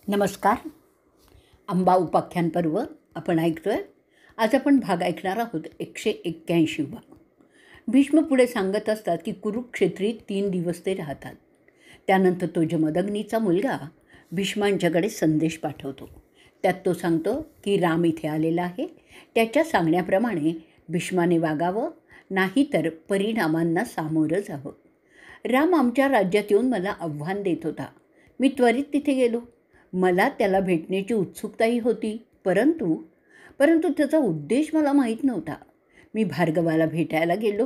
नमस्कार. आंबा उपाख्यान पर्व आपण ऐकतो आहे. आज आपण भाग ऐकणार आहोत 181वा. भीष्म पुढे सांगत असतात की कुरुक्षेत्री 3 दिवस ते राहतात. त्यानंतर तो जमदग्नीचा मुलगा भीष्मांच्याकडे संदेश पाठवतो. त्यात तो सांगतो की राम इथे आलेला आहे. त्याच्या सांगण्याप्रमाणे भीष्माने वागावं, नाही तर परिणामांना सामोरं जावं. राम आमच्या राज्यात येऊन मला आव्हान देत होता. मी त्वरित तिथे गेलो. मला त्याला भेटण्याची उत्सुकताही होती, परंतु त्याचा उद्देश मला माहीत नव्हता. मी भार्गवाला भेटायला गेलो.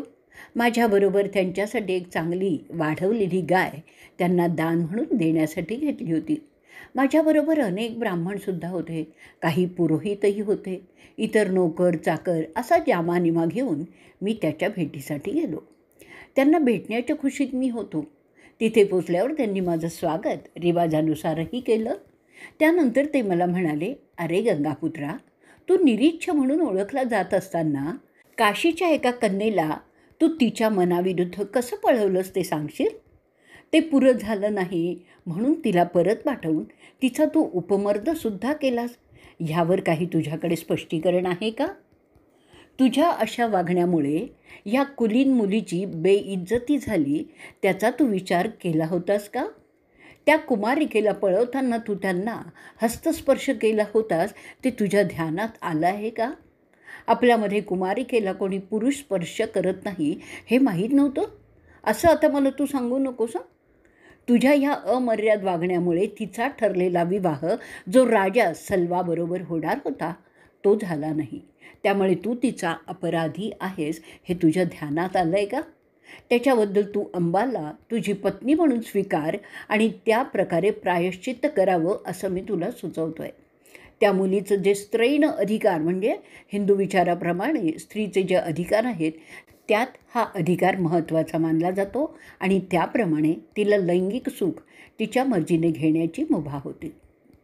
माझ्याबरोबर त्यांच्यासाठी एक चांगली वाढवलेली गाय त्यांना दान म्हणून देण्यासाठी घेतली होती. माझ्याबरोबर अनेक ब्राह्मणसुद्धा होते, काही पुरोहितही होते. इतर नोकर चाकर असा जामानिमा घेऊन मी त्याच्या भेटीसाठी गेलो. त्यांना भेटण्याच्या खुशीत मी होतो. तिथे पोचल्यावर त्यांनी माझं स्वागत रिवाजानुसारही केलं. त्यानंतर ते मला म्हणाले, अरे गंगापुत्रा, तू निरीच्छ म्हणून ओळखला जात असताना काशीच्या एका कन्येला तू तिच्या मनाविरुद्ध कसं पळवलंस ते सांगशील? ते पुरं झालं नाही म्हणून तिला परत पाठवून तिचा तू उपमर्दसुद्धा केलास. ह्यावर काही तुझ्याकडे स्पष्टीकरण आहे का? तुझ्या अशा वागण्यामुळे या कुलीन मुलीची बेइज्जती झाली, त्याचा तू विचार केला होतास का? त्या कुमारिकेला पळवताना तू त्यांना हस्तस्पर्श केला होतास, ते तुझ्या ध्यानात आलं आहे का? आपल्यामध्ये कुमारिकेला कोणी पुरुष स्पर्श करत नाही हे माहीत नव्हतं असं आता मला तू सांगू नकोस. तुझ्या ह्या अमर्याद वागण्यामुळे तिचा ठरलेला विवाह जो राजा सल्वाबरोबर होणार होता तो झाला नाही. त्यामुळे तू तिचा अपराधी आहेस हे तुझ्या ध्यानात आलं आहे का? त्याच्याबद्दल तू अंबाला तुझी पत्नी म्हणून स्वीकार आणि त्या प्रकारे प्रायश्चित्त करावं असं मी तुला सुचवतो आहे. त्या मुलीचं जे स्त्रैण अधिकार म्हणजे हिंदू विचाराप्रमाणे स्त्रीचे जे अधिकार आहेत त्यात हा अधिकार महत्त्वाचा मानला जातो आणि त्याप्रमाणे तिला लैंगिक सुख तिच्या मर्जीने घेण्याची मुभा होती.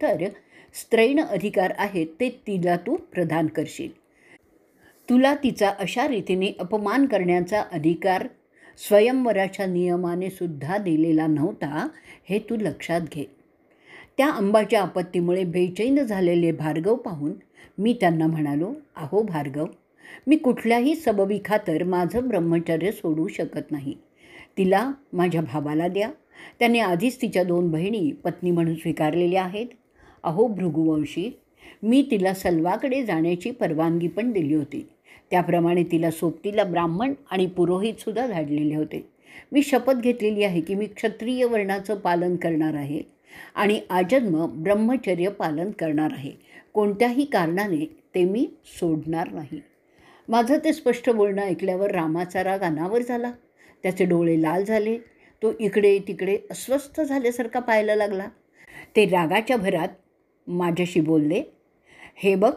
तर स्त्रैण अधिकार आहेत ते तिला तू प्रदान करशील. तुला तिचा अशा रीतीने अपमान करण्याचा अधिकार स्वयंवराच्या नियमाने सुद्धा दिलेला नव्हता हे तू लक्षात घे. त्या अंबाच्या आपत्तीमुळे बेचैन झालेले भार्गव पाहून मी त्यांना म्हणालो, अहो भार्गव, मी कुठल्याही सबबीखातर माझं ब्रह्मचर्य सोडू शकत नाही. तिला माझ्या भावाला द्या. त्याने आधीच तिच्या 2 बहिणी पत्नी म्हणून स्वीकारलेल्या आहेत. अहो भृगुवंशी, मी तिला सल्वाकडे जाण्याची परवानगी पण दिली होती. त्याप्रमाणे तिला सोबतीला ब्राह्मण आणि पुरोहितसुद्धा धाडलेले होते. मी शपथ घेतलेली आहे की मी क्षत्रिय वर्णाचं पालन करणार आहे आणि आजन्म ब्रह्मचर्य पालन करणार आहे. कोणत्याही कारणाने ते मी सोडणार नाही. माझं ते स्पष्ट बोलणं ऐकल्यावर रामाचा राग अनावर झाला. त्याचे डोळे लाल झाले. तो इकडे तिकडे अस्वस्थ झाल्यासारखा पाहायला लागला. ते रागाच्या भरात माझ्याशी बोलले, हे बघ,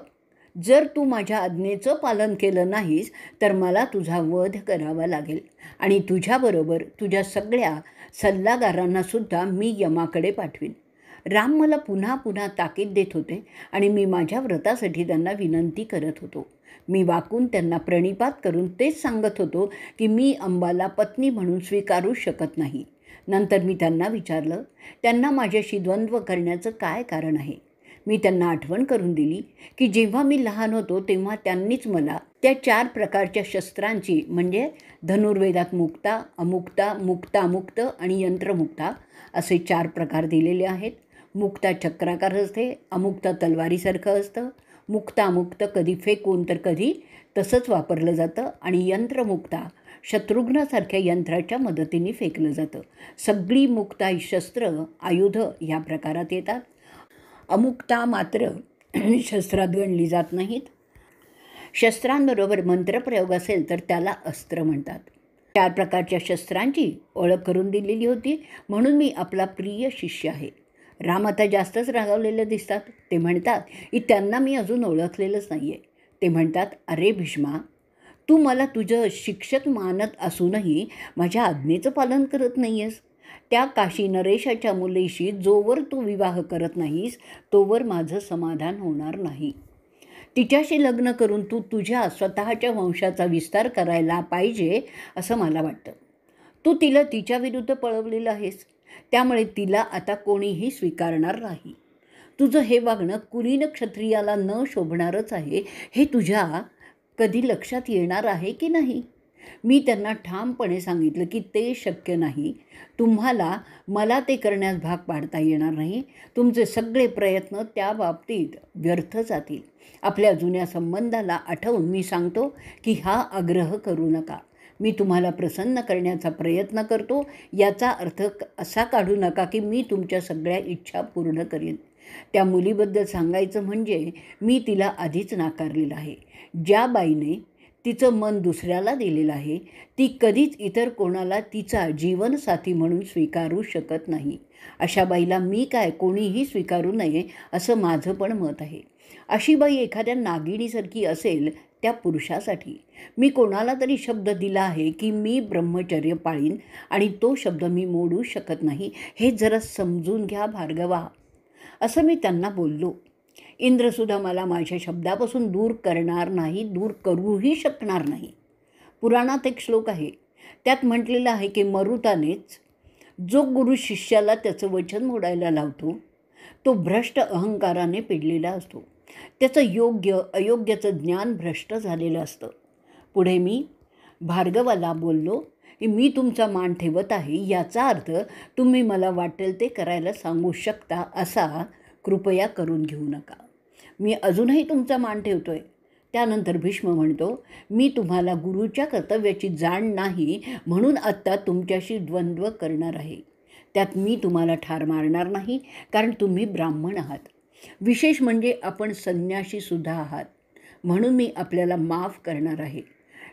जर तू माझ्या आज्ञेचं पालन केलं नाहीस तर मला तुझा वध करावा लागेल आणि तुझ्याबरोबर तुझ्या सगळ्या सल्लागारांनासुद्धा मी यमाकडे पाठवीन. राम मला पुन्हा पुन्हा ताकीद देत होते आणि मी माझ्या व्रतासाठी त्यांना विनंती करत होतो. मी वाकून त्यांना प्रणिपात करून तेच सांगत होतो की मी अंबाला पत्नी म्हणून स्वीकारू शकत नाही. नंतर मी त्यांना विचारलं, त्यांना माझ्याशी द्वंद्व करण्याचं काय कारण आहे? मी त्यांना आठवण करून दिली की जेव्हा मी लहान होतो तेव्हा त्यांनीच मला त्या 4 प्रकारच्या शस्त्रांची म्हणजे धनुर्वेदात मुक्ता, अमुक्ता, मुक्तामुक्त आणि यंत्रमुक्ता असे 4 प्रकार दिलेले आहेत. मुक्ता चक्राकार असते, अमुक्ता तलवारीसारखं असतं, मुक्तामुक्त कधी फेकून तर कधी तसंच वापरलं जातं आणि यंत्रमुक्ता शत्रुघ्नासारख्या यंत्राच्या मदतीने फेकलं जातं. सगळी मुक्ता शस्त्र आयुध ह्या प्रकारात येतात. अमुक्ता मात्र शस्त्रात गणली जात नाहीत. शस्त्रांबरोबर मंत्रप्रयोग असेल तर त्याला अस्त्र म्हणतात. 4 प्रकारच्या शस्त्रांची ओळख करून दिलेली होती म्हणून मी आपला प्रिय शिष्य आहे. राम आता जास्तच रागावलेले दिसतात. ते म्हणतात की त्यांना मी अजून ओळखलेलंच नाही आहे. ते म्हणतात, अरे भीष्मा, तू मला तुझं शिक्षक मानत असूनही माझ्या आज्ञेचं पालन करत नाही आहेस. त्या काशी नरेशाच्या मुलीशी जोवर तू विवाह करत नाहीस तोवर माझं समाधान होणार नाही. तिच्याशी लग्न करून तू तुझ्या स्वतःच्या वंशाचा विस्तार करायला पाहिजे असं मला वाटतं. तू तिला तिच्या विरुद्ध पळवलेलं आहेस. त्यामुळे तिला आता कोणीही स्वीकारणार नाही. तुझं हे वागणं कुलीन क्षत्रियाला न शोभणारच आहे हे तुझ्या कधी लक्षात येणार आहे की नाही? मी त्यांना ठामपणे सांगितलं की ते शक्य नाही. तुम्हाला मला ते करण्यास भाग पाडता येणार नाही. तुमचे सगळे प्रयत्न त्या बाबतीत व्यर्थ जातील. आपल्या जुन्या संबंधाला आठवून मी सांगतो की हा आग्रह करू नका. मी तुम्हाला प्रसन्न करण्याचा प्रयत्न करतो. याचा अर्थ असा काढू नका की मी तुमच्या सगळ्या इच्छा पूर्ण करीन. त्या मुलीबद्दल सांगायचं म्हणजे मी तिला आधीच नाकारलेलं आहे. ज्या बाईने तिचं मन दुसऱ्याला दिलेलं आहे ती कधीच इतर कोणाला तिचा जीवनसाथी म्हणून स्वीकारू शकत नाही. अशा बाईला मी काय कोणीही स्वीकारू नये असं माझं पण मत आहे. अशी बाई एखाद्या नागिणीसारखी असेल त्या पुरुषासाठी. मी कोणाला तरी शब्द दिला आहे की मी ब्रह्मचर्य पाळीन आणि तो शब्द मी मोडू शकत नाही. हे जरा समजून घ्या भार्गवा, असं मी त्यांना बोललो. इंद्रसुद्धा मला माझ्या शब्दापासून दूर करणार नाही, दूर करूही शकणार नाही. पुराणात एक श्लोक आहे, त्यात म्हटलेलं आहे की मरुतानेच जो गुरु शिष्याला त्याचं वचन मोडायला लावतो तो भ्रष्ट अहंकाराने पिडलेला असतो. त्याचं योग्य अयोग्याचं ज्ञान भ्रष्ट झालेलं असतं. पुढे मी भार्गवाला बोललो की मी तुमचा मान ठेवत आहे, याचा अर्थ तुम्ही मला वाटेल ते करायला सांगू शकता असा कृपया करून घेऊ नका. मी अजूनही तुमचा मान ठेवतोय. त्यानंतर भीष्म म्हणतो, मी तुम्हाला गुरुच्या कर्तव्याची जाण नाही म्हणून आत्ता तुमच्याशी द्वंद्व करणार आहे. त्यात मी तुम्हाला ठार मारणार नाही, कारण तुम्ही ब्राह्मण आहात. विशेष म्हणजे आपण संन्याशीसुद्धा आहात, म्हणून मी आपल्याला माफ करणार आहे.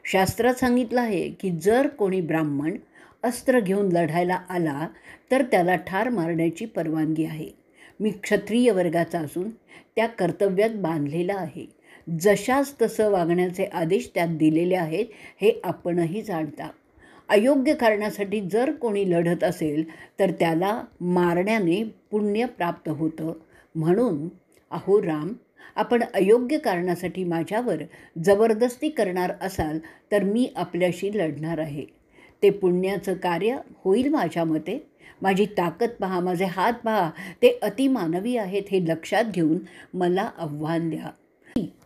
शास्त्रात सांगितलं आहे की जर कोणी ब्राह्मण अस्त्र घेऊन लढायला आला तर त्याला ठार मारण्याची परवानगी आहे. मी क्षत्रिय वर्गाचा असून त्या कर्तव्यात बांधलेला आहे. जशास तसं वागण्याचे आदेश त्यात दिलेले आहेत हे आपणही जाणता. अयोग्य कारणासाठी जर कोणी लढत असेल तर त्याला मारण्याने पुण्य प्राप्त होतं. म्हणून अहो राम, आपण अयोग्य कारणासाठी माझ्यावर जबरदस्ती करणार असाल तर मी आपल्याशी लढणार आहे. ते पुण्याचं कार्य होईल माझ्या मते. माझी ताकद पहा, माझे हात पहा, ते अतिमानवी आहेत हे लक्षात घेऊन मला आव्हान द्या.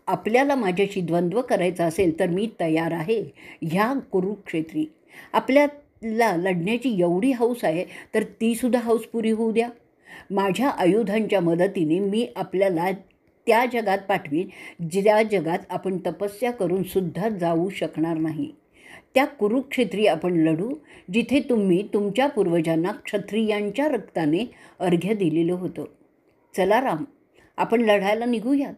आपल्याला माझ्याशी द्वंद्व करायचा असेल तर मी तयार आहे. ह्या कुरुक्षेत्री आपल्याला लढण्याची एवढी हौस आहे तर तीसुद्धा हौस पुरी होऊ द्या. माझ्या आयुधांच्या मदतीने मी आपल्याला त्या जगात पाठवीन ज्या जगात आपण तपस्या करून सुद्धा जाऊ शकणार नाही. त्या कुरुक्षेत्री आपण लढू जिथे तुम्ही तुमच्या पूर्वजांना क्षत्रियांच्या रक्ताने अर्घ्य दिलेलं होतं. चला राम, आपण लढायला निघूयात.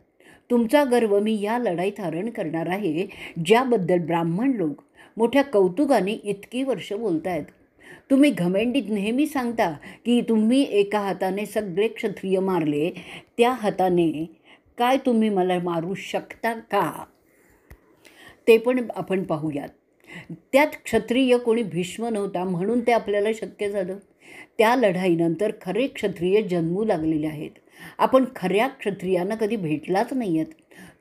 तुमचा गर्व मी या लढाईत हरण करणार आहे, ज्याबद्दल ब्राह्मण लोक मोठ्या कौतुकाने इतकी वर्ष बोलत आहेत. तुम्ही घमेंडीत नेहमी सांगता की तुम्ही एका हाताने सगळे क्षत्रिय मारले, त्या हाताने काय तुम्ही मला मारू शकता का? ते पण आपण पाहूयात. त्यात क्षत्रिय कोणी भीष्म नव्हता म्हणून ते आपल्याला शक्य झालं. त्या लढाईनंतर खरे क्षत्रिय जन्मू लागलेले आहेत. आपण खऱ्या क्षत्रियांना कधी भेटलाच नाही आहेत.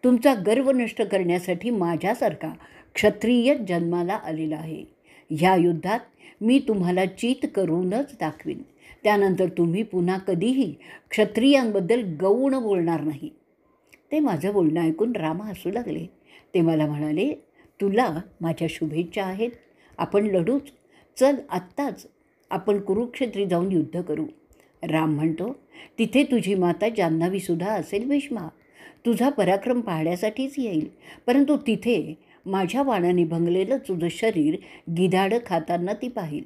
तुमचा गर्व नष्ट करण्यासाठी माझ्यासारखा क्षत्रिय जन्माला आलेला आहे. ह्या युद्धात मी तुम्हाला चित करूनच दाखवीन. त्यानंतर तुम्ही पुन्हा कधीही क्षत्रियांबद्दल गौण बोलणार नाही. ते माझं बोलणं ऐकून राम हसू लागले. ते मला म्हणाले, तुला माझ्या शुभेच्छा आहेत. आपण लढूच. चल आत्ताच आपण कुरुक्षेत्री जाऊन युद्ध करू. राम म्हणतो, तिथे तुझी माता जान्हवीसुद्धा असेल भीष्मा. तुझा पराक्रम पाहण्यासाठीच येईल. परंतु तिथे माझ्या बाणाने भंगलेलं तुझं शरीर गिधाडं खाताना ती पाहिल.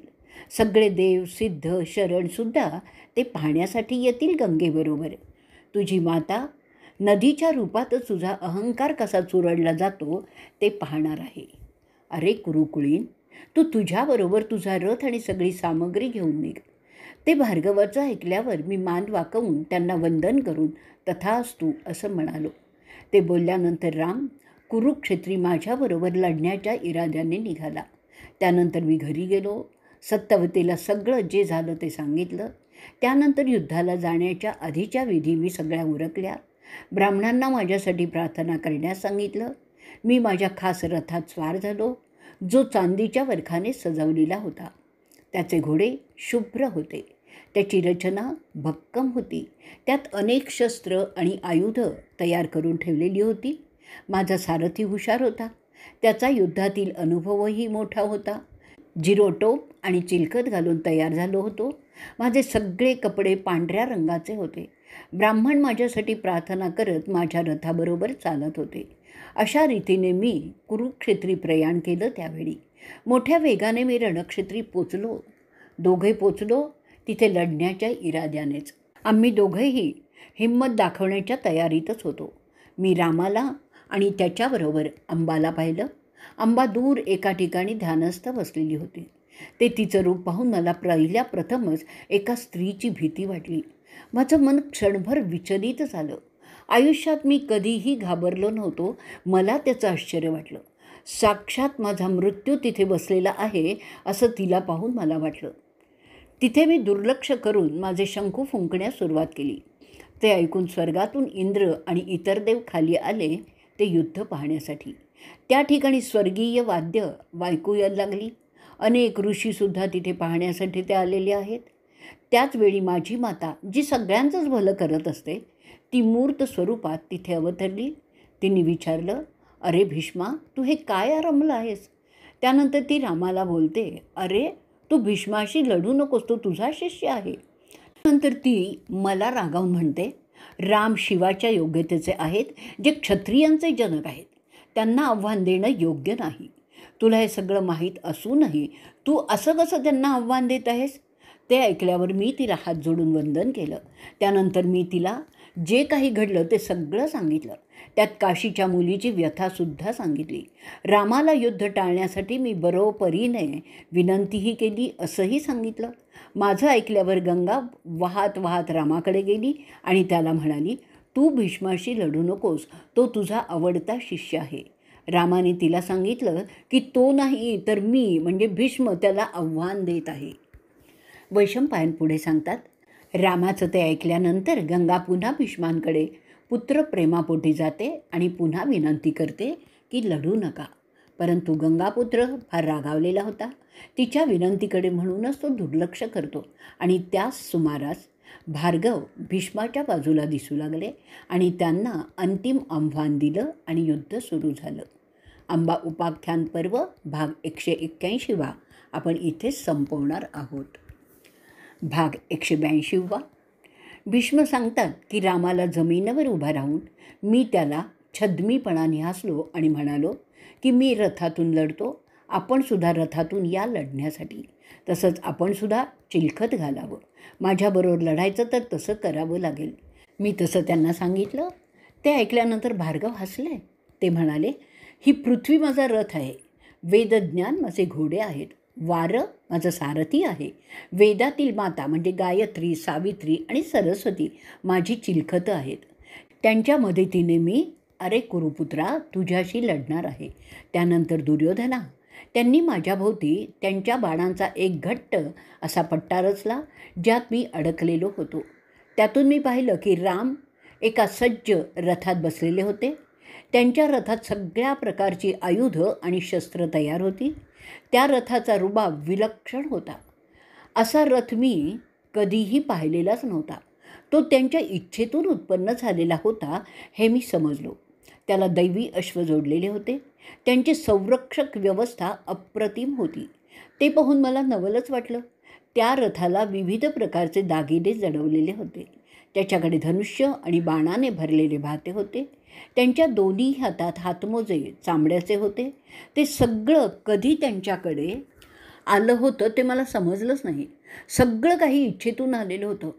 सगळे देव सिद्ध शरणसुद्धा ते पाहण्यासाठी येतील गंगेबरोबर. तुझी माता नदीच्या रूपातच तुझा अहंकार कसा चुरडला जातो ते पाहणार आहे. अरे कुरुकुळीन, तू तुझ्याबरोबर तुझा रथ आणि सगळी सामग्री घेऊन निघ. ते भार्गवाचं ऐकल्यावर मी मान वाकवून त्यांना वंदन करून तथास्तु असं म्हणालो. ते बोलल्यानंतर राम कुरुक्षेत्री माझ्याबरोबर लढण्याच्या इराद्याने निघाला. त्यानंतर मी घरी गेलो. सत्यवतीला सगळं जे झालं ते सांगितलं. त्यानंतर युद्धाला जाण्याच्या आधीच्या विधी मी सगळ्या उरकल्या. ब्राह्मणांना माझ्यासाठी प्रार्थना करण्यास सांगितलं. मी माझ्या खास रथात स्वार झालो, जो चांदीच्या वरखाने सजवलेला होता. त्याचे घोडे शुभ्र होते. त्याची रचना भक्कम होती. त्यात अनेक शस्त्र आणि आयुधं तयार करून ठेवलेली होती. माझा सारथी हुशार होता. त्याचा युद्धातील अनुभवही मोठा होता. जिरोटोप आणि चिलखत घालून तयार झालो होतो. माझे सगळे कपडे पांढऱ्या रंगाचे होते. ब्राह्मण माझ्यासाठी प्रार्थना करत माझ्या रथाबरोबर चालत होते. अशा रीतीने मी कुरुक्षेत्री प्रयाण केलं. त्यावेळी मोठ्या वेगाने मी रणक्षेत्री पोचलो. दोघे पोचलो तिथे लढण्याच्या इराद्यानेच. आम्ही दोघेही हिंमत दाखवण्याच्या तयारीतच होतो. मी रामाला आणि त्याच्याबरोबर अंबाला पाहिलं. अंबा दूर एका ठिकाणी ध्यानस्थ बसलेली होती. ते तिचं रूप पाहून मला पहिल्या प्रथमच एका स्त्रीची भीती वाटली. माझं मन क्षणभर विचलित झालं. आयुष्यात मी कधीही घाबरलो नव्हतो. मला त्याचं आश्चर्य वाटलं. साक्षात माझा मृत्यू तिथे बसलेला आहे असं तिला पाहून मला वाटलं. तिथे मी दुर्लक्ष करून माझे शंखू फुंकण्यास सुरुवात केली. ते ऐकून स्वर्गातून इंद्र आणि इतर देव खाली आले ते युद्ध पाहण्यासाठी. त्या ठिकाणी स्वर्गीय वाद्य ऐकू यायला लागली. अनेक ऋषीसुद्धा तिथे पाहण्यासाठी ते आलेले आहेत. त्याचवेळी माझी माता, जी सगळ्यांचंच भलं करत असते, ती मूर्त स्वरूपात तिथे अवतरली. तिने विचारलं, अरे भीष्मा, तू हे काय आरंभलं आहेस? त्यानंतर ती रामाला बोलते, अरे तू भीष्माशी लढू नकोस, तो तुझा शिष्य आहे. नंतर ती मला रागावून म्हणते, राम शिवाच्या योग्यतेचे आहेत, जे क्षत्रियांचे जनक आहेत. त्यांना आव्हान देणं योग्य नाही. तुला हे सगळं माहीत असूनही तू असं कसं त्यांना आव्हान देत आहेस? ते ऐकल्यावर मी तिला हात जोडून वंदन केलं. त्यानंतर मी तिला जे काही घडलं ते सगळं सांगितलं. त्यात काशीच्या मुलीची व्यथासुद्धा सांगितली. रामाला युद्ध टाळण्यासाठी मी बरोबरीने विनंतीही केली असंही सांगितलं. माझं ऐकल्यावर गंगा वाहत वाहत रामाकडे गेली आणि त्याला म्हणाली, तू भीष्माशी लढू नकोस, तो तुझा आवडता शिष्य आहे. रामाने तिला सांगितलं की तो नाही तर मी म्हणजे भीष्म त्याला आव्हान देत आहे. वैशंपायन पुढे सांगतात, रामाचं ते ऐकल्यानंतर गंगा पुन्हा भीष्मांकडे पुत्र प्रेमापोटी जाते आणि पुन्हा विनंती करते की लढू नका. परंतु गंगापुत्र फार रागावलेला होता. तिच्या विनंतीकडे म्हणूनच तो दुर्लक्ष करतो आणि त्याच सुमारास भार्गव भीष्माच्या बाजूला दिसू लागले आणि त्यांना अंतिम आव्हान दिलं आणि युद्ध सुरू झालं. अंबा उपाख्यान पर्व भाग 181 आपण इथेच संपवणार आहोत. भाग 182. भीष्म सांगतात की रामाला जमिनीवर उभा राहून मी त्याला छद्मीपणाने हसलो आणि म्हणालो की मी रथातून लढतो, आपणसुद्धा रथातून या लढण्यासाठी. तसंच आपणसुद्धा चिलखत घालावं. माझ्याबरोबर लढायचं तर तसं करावं लागेल. मी तसं त्यांना सांगितलं. ते ऐकल्यानंतर भार्गव हसले. ते म्हणाले, ही पृथ्वी माझा रथ आहे, वेदज्ञान माझे घोडे आहेत, वारं माझं सारथी आहे, वेदातील माता म्हणजे गायत्री, सावित्री आणि सरस्वती माझी चिलखतं आहेत. त्यांच्या मदतीने मी अरे कुरुपुत्रा तुझ्याशी लढणार आहे. त्यानंतर दुर्योधना, त्यांनी माझ्याभोवती त्यांच्या बाणांचा एक घट्ट असा पट्टा रचला ज्यात मी अडकलेलो होतो. त्यातून मी पाहिलं की राम एका सज्ज रथात बसलेले होते. त्यांच्या रथात सगळ्या प्रकारची आयुधं आणि शस्त्र तयार होती. त्या रथाचा रुबाब विलक्षण होता. असा रथ मी कधीही पाहिलेलाच नव्हता. तो त्यांच्या इच्छेतून उत्पन्न झालेला होता हे मी समजलो. त्याला दैवी अश्व जोडलेले होते. त्यांची संरक्षक व्यवस्था अप्रतिम होती. ते पाहून मला नवलच वाटलं. त्या रथाला विविध प्रकारचे दागिने जडवलेले होते. त्याच्याकडे धनुष्य आणि बाणाने भरलेले भाते होते. त्यांच्या दोन्ही हातात हातमोजे चांबड्याचे होते. ते सगळं कधी त्यांच्याकडे आलं होतं ते मला समजलंच नाही. सगळं काही इच्छेतून आलेलं होतं.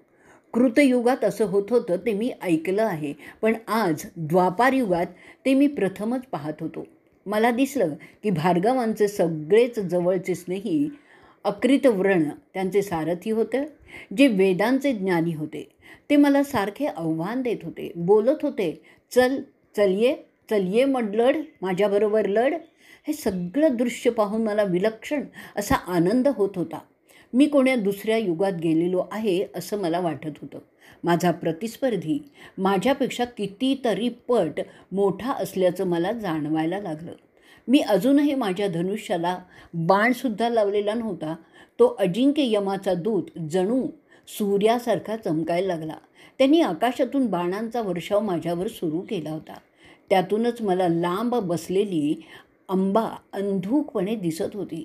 कृतयुगात असं होत होतं ते मी ऐकलं आहे, पण आज द्वापार युगात ते मी प्रथमच पाहत होतो. मला दिसलं की भार्गवांचे सगळेच जवळचे स्नेही अकृतव्रण त्यांचे सारथी होते, जे वेदांचे ज्ञानी होते. ते मला सारखे आव्हान देत होते, बोलत होते, चल ये मग लढ, माझ्याबरोबर लढ. हे सगळं दृश्य पाहून मला विलक्षण असा आनंद होत होता. मी कोण्या दुसऱ्या युगात गेलेलो आहे असं मला वाटत होतं. माझा प्रतिस्पर्धी माझ्यापेक्षा कितीतरी पट मोठा असल्याचं मला जाणवायला लागलं. मी अजूनही माझ्या धनुष्याला बाणसुद्धा लावलेला नव्हता. तो अजिंक्य यमाचा दूत जणू सूर्यासारखा चमकायला लागला. त्यांनी आकाशातून बाणांचा वर्षाव माझ्यावर सुरू केला होता. त्यातूनच मला लांब बसलेली अंबा अंधुकपणे दिसत होती.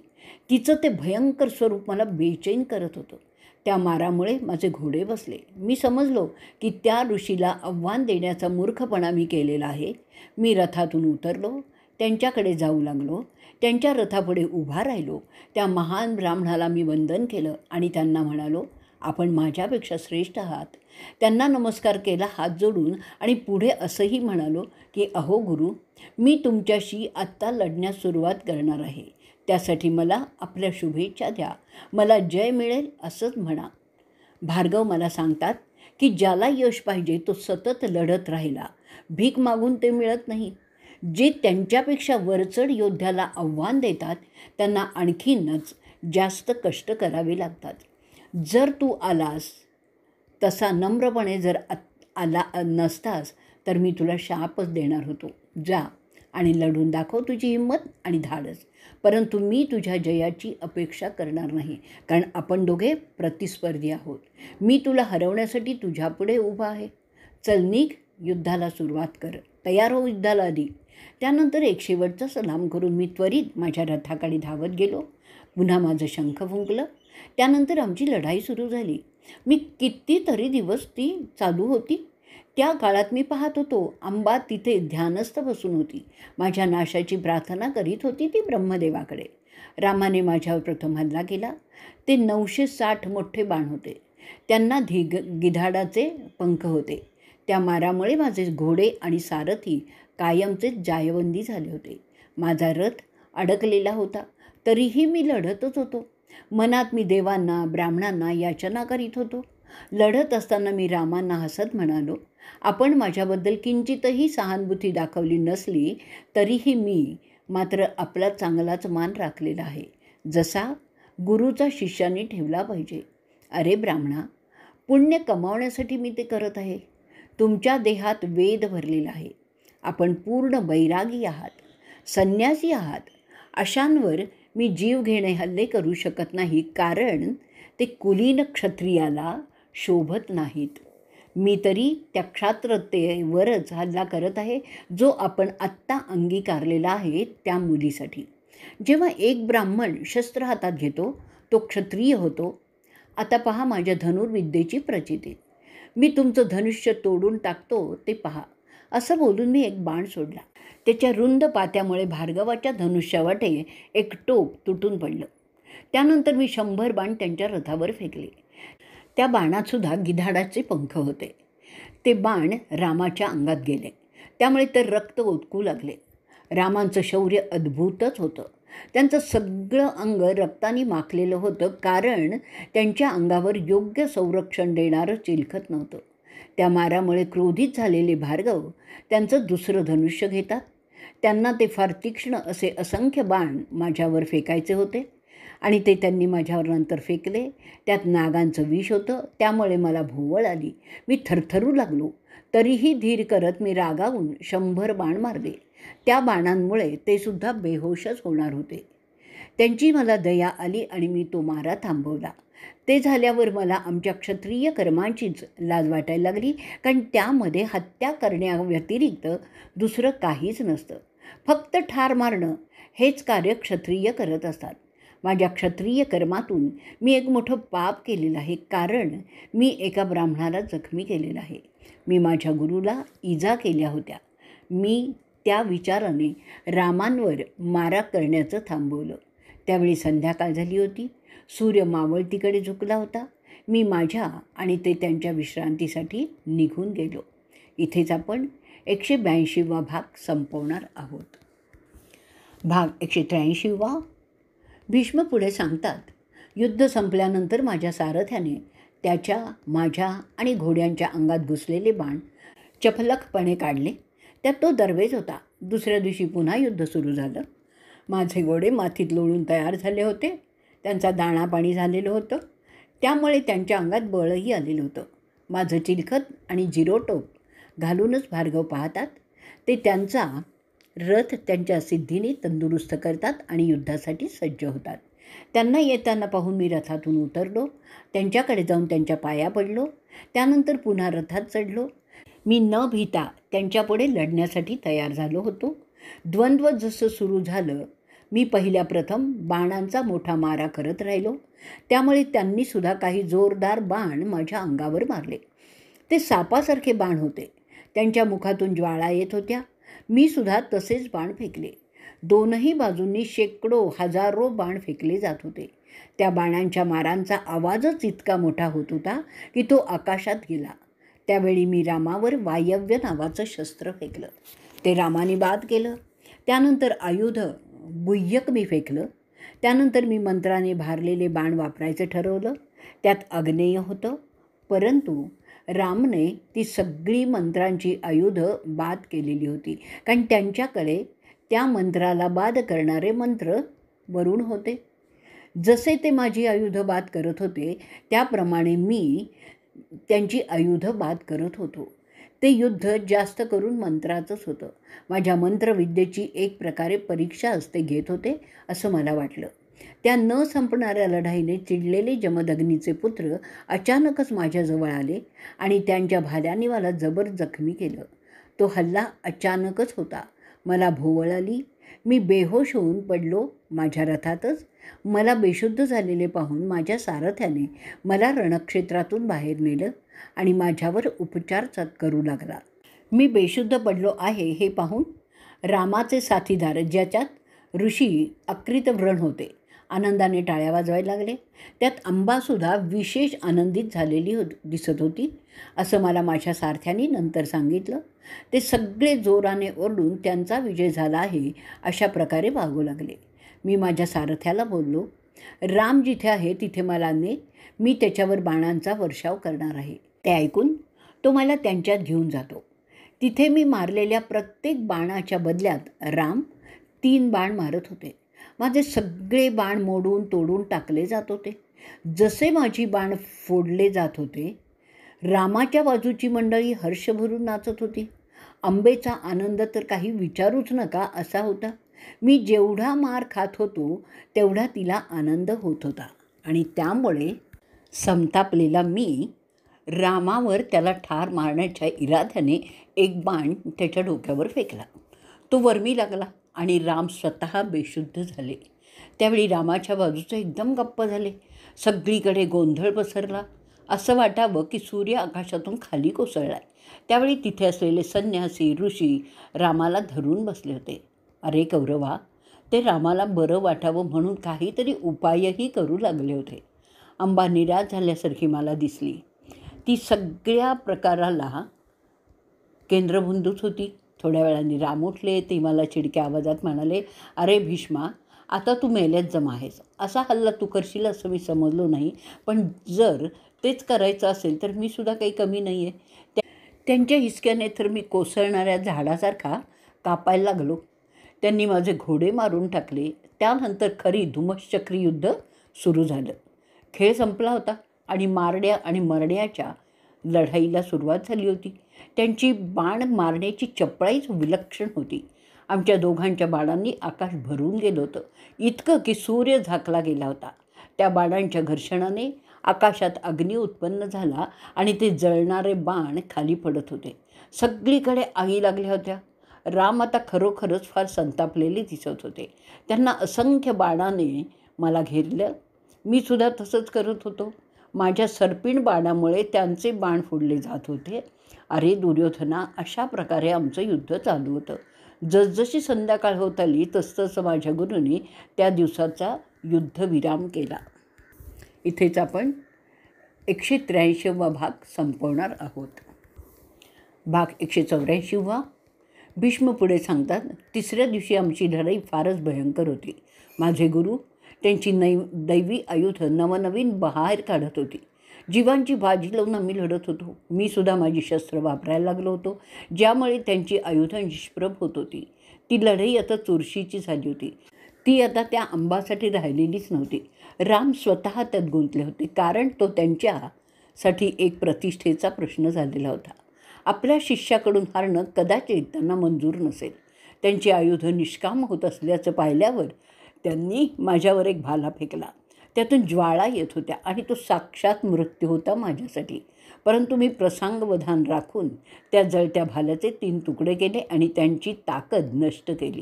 तिचं ते भयंकर स्वरूप मला बेचैन करत होतं. त्या मारामुळे माझे घोडे बसले. मी समजलो की त्या ऋषीला आव्हान देण्याचा मूर्खपणा मी केलेला आहे. मी रथातून उतरलो, त्यांच्याकडे जाऊ लागलो, त्यांच्या रथापुढे उभा राहिलो. त्या महान ब्राह्मणाला मी वंदन केलं आणि त्यांना म्हणालो, आपण माझ्यापेक्षा श्रेष्ठ आहात. त्यांना नमस्कार केला हात जोडून आणि पुढे असंही म्हणालो की अहो गुरु, मी तुमच्याशी आत्ता लढण्यास सुरुवात करणार आहे. त्यासाठी मला आपल्या शुभेच्छा द्या. मला जय मिळेल असंच म्हणा. भार्गव मला सांगतात की ज्याला यश पाहिजे तो सतत लढत राहिला. भीक मागून ते मिळत नाही. जे त्यांच्यापेक्षा वरचढ योद्ध्याला आव्हान देतात त्यांना आणखीनच जास्त कष्ट करावे लागतात. जर तू आलास तसा नम्रपणे जर आला नसतास तर मी तुला शापच देणार होतो. जा आणि लढून दाखव तुझी हिंमत आणि धाडस. परंतु मी तुझ्या जयाची अपेक्षा करणार नाही, कारण आपण दोघे प्रतिस्पर्धी आहोत. मी तुला हरवण्यासाठी तुझ्यापुढे उभा आहे. चल निघ, युद्धाला सुरुवात कर. तयार हो युद्धाला आधी. त्यानंतर एक शेवटचा सलाम करून मी त्वरित माझ्या रथाकडे धावत गेलो. पुन्हा माझं शंख फुंकलं. त्यानंतर आमची लढाई सुरू झाली. मी कितीतरी दिवस ती चालू होती. त्या काळात मी पाहत होतो अंबा तिथे ध्यानस्थ बसून होती. माझ्या नाशाची प्रार्थना करीत होती ती ब्रह्मदेवाकडे. रामाने माझ्यावर प्रथम हल्ला केला. ते 960 मोठे बाण होते. त्यांना गिधाडाचे पंख होते. त्या मारामुळे माझे घोडे आणि सारथी कायमचे जायबंदी झाले होते. माझा रथ अडकलेला होता. तरीही मी लढतच होतो. मनात मी देवांना ब्राह्मणांना याचना करीत होतो. लढत असताना मी रामांना हसत म्हणालो, आपण माझ्याबद्दल किंचितही सहानुभूती दाखवली नसली तरीही मी मात्र आपला चांगलाच मान राखलेला आहे, जसा गुरुचा शिष्याने ठेवला पाहिजे. अरे ब्राह्मणा, पुण्य कमावण्यासाठी मी ते करत आहे. तुमच्या देहात वेद भरलेला आहे. आपण पूर्ण बैरागी आहात, संन्यासी आहात. अशांवर मी जीव घेणे हल्ले करू शकत नाही, कारण ते कुलीन क्षत्रियाला शोभत नाहीत. मी तरी त्या क्षात्रतेवरच हल्ला करत आहे जो आपण आत्ता अंगीकारलेला आहे त्या मुलीसाठी. जेव्हा एक ब्राह्मण शस्त्र हातात घेतो तो क्षत्रिय होतो. आता पहा माझ्या धनुर्विद्येची प्रचिती. मी तुमचं धनुष्य तोडून टाकतो ते पहा. असं बोलून मी एक बाण सोडला. त्याच्या रुंद पात्यामुळे भार्गवाच्या धनुष्यावाटे एक टोक तुटून पडलं. त्यानंतर मी 100 बाण त्यांच्या रथावर फेकले. त्या बाणातसुद्धा गिधाडाचे पंख होते. ते बाण रामाच्या अंगात गेले. त्यामुळे ते रक्त ओतकू लागले. रामांचं शौर्य अद्भुतच होतं. त्यांचं सगळं अंग रक्ताने माखलेलं होतं, कारण त्यांच्या अंगावर योग्य संरक्षण देणारं चिलखत नव्हतं. त्या मारामुळे क्रोधित झालेले भार्गव त्यांचं दुसरं धनुष्य घेतात. त्यांना ते फार तीक्ष्ण असे असंख्य बाण माझ्यावर फेकायचे होते आणि ते त्यांनी माझ्यावर नंतर फेकले. त्यात नागांचं विष होतं. त्यामुळे मला भोवळ आली. मी थरथरू लागलो. तरीही धीर करत मी रागावून 100 बाण मारले. त्या बाणांमुळे ते सुद्धा बेहोशच होणार होते. त्यांची मला दया आली आणि मी तो मारा थांबवला. ते झाल्यावर मला आमच्या क्षत्रिय कर्मांचीच लाज वाटायला लागली, कारण त्यामध्ये हत्या करण्याव्यतिरिक्त दुसरं काहीच नसतं. फक्त ठार मारणं हेच कार्य क्षत्रिय करत असतात. माझ्या क्षत्रिय कर्मातून मी एक मोठं पाप केलेलं आहे, कारण मी एका ब्राह्मणाला जखमी केलेलं आहे. मी माझ्या गुरुला इजा केल्या होत्या. मी त्या विचाराने रामांवर मारा करण्याचं थांबवलं. त्यावेळी संध्याकाळ झाली होती. सूर्य मावळतीकडे झुकला होता. मी माझ्या आणि ते त्यांच्या विश्रांतीसाठी निघून गेलो. इथेच आपण 182वा भाग संपवणार आहोत. भाग 183. भीष्म पुढे सांगतात, युद्ध संपल्यानंतर माझ्या सारथ्याने त्याच्या, माझ्या आणि घोड्यांच्या अंगात घुसलेले बाण चपलकपणे काढले. त्यात तो दरवेज होता. दुसऱ्या दिवशी पुन्हा युद्ध सुरू झालं. माझे घोडे मातीत लोळून तयार झाले होते. त्यांचा दाणापाणी झालेलं होतं. त्यामुळे त्यांच्या अंगात बळही आलेलं होतं. माझं चिलखत आणि जिरोटोप घालूनच भार्गव पाहतात. ते त्यांचा रथ त्यांच्या सिद्धीने तंदुरुस्त करतात आणि युद्धासाठी सज्ज होतात. त्यांना येताना पाहून मी रथातून उतरलो. त्यांच्याकडे जाऊन त्यांच्या पाया पडलो. त्यानंतर पुन्हा रथात चढलो. मी न भीता त्यांच्यापुढे लढण्यासाठी तयार झालो होतो. द्वंद्व जसं सुरू झालं, मी पहिल्या प्रथम बाणांचा मोठा मारा करत राहिलो. त्यामुळे त्यांनीसुद्धा काही जोरदार बाण माझ्या अंगावर मारले. ते सापासारखे बाण होते. त्यांच्या मुखातून ज्वाळा येत होत्या. मी सुद्धा तसेच बाण फेकले. दोनही बाजूंनी शेकडो हजारो बाण फेकले जात होते. त्या बाणांच्या मारांचा आवाजच इतका मोठा होत होता की तो आकाशात गेला. त्यावेळी मी रामावर वायव्य नावाचं शस्त्र फेकलं. ते रामाने बाद केलं. त्यानंतर आयुध गुह्यक मी फेकलं. त्यानंतर मी मंत्राने भारलेले बाण वापरायचं ठरवलं. त्यात अग्नेय होतं, परंतु रामने ती सगळी मंत्रांची आयुधं बाद केलेली होती, कारण त्यांच्याकडे त्या मंत्राला बाद करणारे मंत्र वरून होते. जसे ते माझी आयुधं बाद करत होते त्याप्रमाणे मी त्यांची आयुधं बाद करत होतो. ते युद्ध जास्त करून मंत्राचंच होतं. माझ्या मंत्रविद्येची एक प्रकारे परीक्षा असते घेत होते असं मला वाटलं. त्या न संपणाऱ्या लढाईने चिडलेले जमदग्नीचे पुत्र अचानकच माझ्याजवळ आले आणि त्यांच्या भाल्याने मला जबर जखमी केलं. तो हल्ला अचानकच होता. मला भोवळ आली. मी बेहोश होऊन पडलो माझ्या रथातच. मला बेशुद्ध झालेले पाहून माझ्या सारथ्याने मला रणक्षेत्रातून बाहेर नेलं आणि माझ्यावर उपचार करू लागला. मी बेशुद्ध पडलो आहे हे पाहून रामाचे साथीदार, ज्याच्यात ऋषी अक्रीत व्रण होते, आनंदाने टाळ्या वाजवायला लागले. त्यात अंबासुद्धा विशेष आनंदित झालेली दिसत होती असं मला माझ्या सारथ्याने नंतर सांगितलं. ते सगळे जोराने ओरडून त्यांचा विजय झाला आहे अशा प्रकारे वागू लागले. मी माझ्या सारथ्याला बोललो, राम जिथे आहे तिथे मला ने, मी त्याच्यावर बाणांचा वर्षाव करणार आहे. ते ऐकून तो मला त्यांच्यात घेऊन जातो. तिथे मी मारलेल्या प्रत्येक बाणाच्या बदल्यात राम 3 बाण मारत होते. माझे सगळे बाण मोडून तोडून टाकले जात होते. जसे माझी बाण फोडले जात होते, रामाच्या बाजूची मंडळी हर्ष भरून नाचत होती. अंबेचा आनंद तर काही विचारूच नका असा होता. मी जेवढा मार खात होतो तेवढा तिला आनंद होत होता आणि त्यामुळे संतापलेला मी रामावर त्याला ठार मारण्याच्या इराद्याने एक बाण त्याच्या डोक्यावर फेकला. तो वर्मी लागला आणि राम स्वतः बेशुद्ध झाले. त्यावेळी रामाच्या बाजूचे एकदम गप्प झाले. सगळीकडे गोंधळ पसरला. असं वाटावं की सूर्य आकाशातून खाली कोसळला. त्यावेळी तिथे असलेले संन्यासी ऋषी रामाला धरून बसले होते. अरे कौरवा, ते रामाला बरं वाटावं म्हणून काहीतरी उपायही करू लागले होते. अंबा निराश झाल्यासारखी मला दिसली. ती सगळ्या प्रकाराला केंद्रबिंदूच होती. थोड्या वेळाने राम उठले. ते मला चिडक्या आवाजात म्हणाले, अरे भीष्मा, आता तू मेल्यात जमा आहेस. असा हल्ला तू करशील असं मी समजलो नाही, पण जर तेच करायचं असेल तर मी सुद्धा काही कमी नाही आहे. त्यांच्या हिसक्याने तर मी कोसळणाऱ्या झाडासारखा कापायला लागलो. त्यांनी माझे घोडे मारून टाकले. त्यानंतर खरी धुमश्चक्री युद्ध सुरू झालं. खेळ संपला होता आणि मारण्या आणि मरण्याच्या लढाईला सुरुवात झाली होती. त्यांची बाण मारण्याची चपळाईच विलक्षण होती. आमच्या दोघांच्या बाणांनी आकाश भरून गेलं होतं, इतकं की सूर्य झाकला गेला होता. त्या बाणांच्या घर्षणाने आकाशात अग्नी उत्पन्न झाला आणि ते जळणारे बाण खाली पडत होते. सगळीकडे आगी लागल्या होत्या. राम आता खरोखरच फार संतापलेले दिसत होते. त्यांना असंख्य बाणाने मला घेरलं. मी सुद्धा तसंच करत होतो. माझ्या सर्पिण बाणामुळे त्यांचे बाण फोडले जात होते. अरे दुर्योधना, अशा प्रकारे आमचं युद्ध चालू होतं. जसजशी संध्याकाळ होत आली तसतसं माझ्या गुरूंनी त्या दिवसाचा युद्धविराम केला. इथेच आपण 183वा भाग संपवणार आहोत. भाग 184. भीष्म पुढे सांगतात, तिसऱ्या दिवशी आमची लढाई फारच भयंकर होती. माझे गुरु त्यांची दैवी आयुधं नवनवीन बाहेर काढत होती. जीवांची बाजी लावून आम्ही लढत होतो. मी सुद्धा माझी शस्त्र वापरायला लागलो होतो, ज्यामुळे त्यांची आयुधं निष्प्रभ होत होती. ती लढाई आता चुरशीची झाली होती. ती आता त्या अंबासाठी राहिलेलीच नव्हती. राम स्वतः त्यात गुंतले होते, कारण तो त्यांच्यासाठी एक प्रतिष्ठेचा प्रश्न झालेला होता. आपल्या शिष्याकडून हारणं कदाचित त्यांना मंजूर नसेल. त्यांची आयुधं निष्काम होत असल्याचं पाहिल्यावर त्यांनी माझ्यावर एक भाला फेकला. त्यातून ज्वाळा येत होत्या आणि तो साक्षात मृत्यू होता माझ्यासाठी. परंतु मी प्रसंगावधान राखून त्या जळत्या भाल्याचे 3 तुकडे केले आणि त्यांची ताकद नष्ट केली.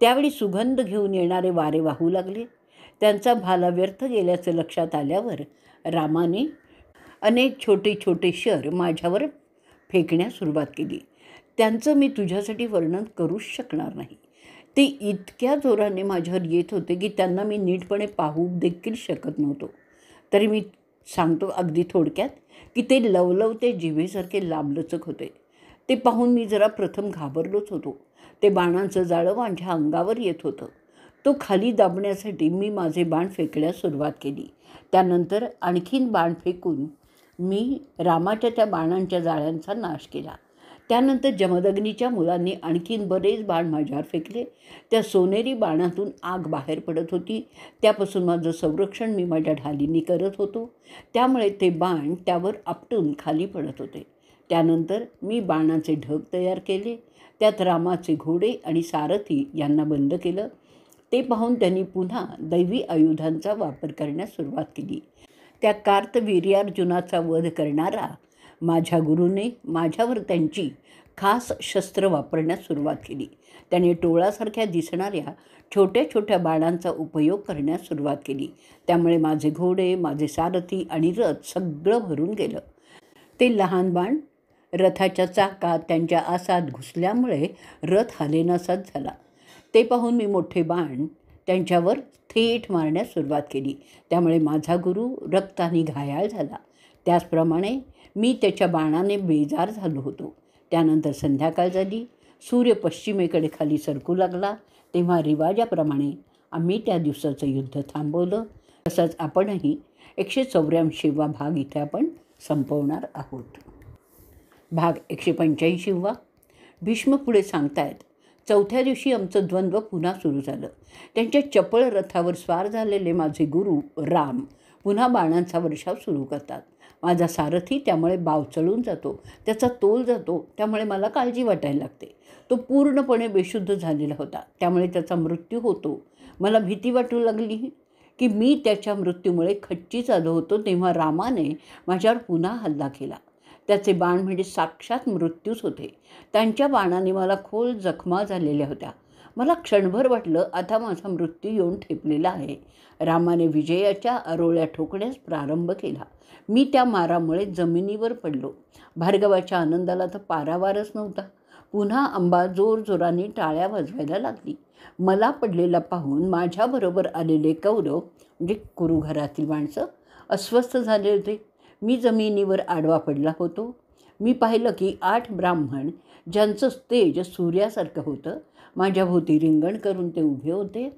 त्यावेळी सुगंध घेऊन येणारे वारे वाहू लागले. त्यांचा भाला व्यर्थ गेल्याचं लक्षात आल्यावर रामाने अनेक छोटे छोटे शर माझ्यावर फेकण्यास सुरुवात केली. त्यांचं मी तुझ्यासाठी वर्णन करूच शकणार नाही. ते इतक्या जोराने माझ्यावर येत होते की त्यांना मी नीटपणे पाहू देखील शकत नव्हतो. तरी मी सांगतो अगदी थोडक्यात की ते लवलवते जिभेसारखे लांबलचक होते. ते पाहून मी जरा प्रथम घाबरलोच होतो. ते बाणांचं जाळं माझ्या अंगावर येत होतं. तो खाली दाबण्यासाठी मी माझे बाण फेकण्यास सुरुवात केली. त्यानंतर आणखीन बाण फेकून मी रामाच्या त्या बाणांच्या जाळ्यांचा नाश केला. त्यानंतर जमदग्नीच्या मुलांनी आणखीन बरेच बाण माझ्यावर फेकले. त्या सोनेरी बाणातून आग बाहेर पडत होती. त्यापासून माझं संरक्षण मी माझ्या ढालींनी करत होतो. त्यामुळे ते बाण त्यावर आपटून खाली पडत होते. त्यानंतर मी बाणाचे ढग तयार केले. त्यात रामाचे घोडे आणि सारथी यांना बंद केलं. ते पाहून त्यांनी पुन्हा दैवी आयुधांचा वापर करण्यास सुरुवात केली. त्या कार्तवीर्यार्जुनाचा वध करणारा माझ्या गुरुने माझ्यावर त्यांची खास शस्त्र वापरण्यास सुरुवात केली. त्याने टोळासारख्या दिसणाऱ्या छोट्या छोट्या बाणांचा उपयोग करण्यास सुरुवात केली. त्यामुळे माझे घोडे, माझे सारथी आणि रथ सगळं भरून गेलं. ते लहान बाण रथाच्या चाकात, त्यांच्या आसात घुसल्यामुळे रथ हालेनासाच झाला. ते पाहून मी मोठे बाण त्यांच्यावर थेट मारण्यास सुरुवात केली. त्यामुळे माझा गुरु रक्ताने घायाळ झाला. त्याचप्रमाणे मी त्याच्या बाणाने बेजार झालो होतो. त्यानंतर संध्याकाळ झाली. सूर्य पश्चिमेकडे खाली सरकू लागला. तेव्हा रिवाजाप्रमाणे आम्ही त्या दिवसाचं युद्ध थांबवलं. तसंच आपणही 184वा भाग इथे आपण संपवणार आहोत. भाग 185वा. भीष्म पुढे सांगतायत, चौथ्या दिवशी आमचं द्वंद्व पुन्हा सुरू झालं. त्यांच्या चपळ रथावर स्वार झालेले माझे गुरु राम पुन्हा बाणांचा वर्षाव सुरू करतात. माझा सारथी त्यामुळे बावचळून जातो. त्याचा तोल जातो. त्यामुळे मला काळजी वाटायला लागते. तो पूर्णपणे बेशुद्ध झालेला होता. त्यामुळे त्याचा मृत्यू होतो. मला भीती वाटू लागली की मी त्याच्या मृत्यूमुळे खच्चीच आलो होतो. तेव्हा रामाने माझ्यावर पुन्हा हल्ला केला. त्याचे बाण म्हणजे साक्षात मृत्यूच होते. त्यांच्या बाणाने मला खोल जखमा झालेल्या होत्या. मला क्षणभर वाटलं आता माझा मृत्यू येऊन ठेपलेला आहे. रामाने विजयाच्या आरोळ्या ठोकण्यास प्रारंभ केला. मी त्या मारामुळे जमिनीवर पडलो. भार्गवाच्या आनंदाला तर पारावारच नव्हता. पुन्हा अंबा जोरजोराने टाळ्या वाजवायला लागली. मला पडलेला पाहून माझ्याबरोबर आलेले कौरव म्हणजे कुरुघरातील माणसं अस्वस्थ झाले होते. मी जमिनीवर आडवा पडला होतो. मी पाहिलं की 8 ब्राह्मण ज्यांचं तेज सूर्यासारखं होतं माझ्याभोवती रिंगण करून ते उभे होते.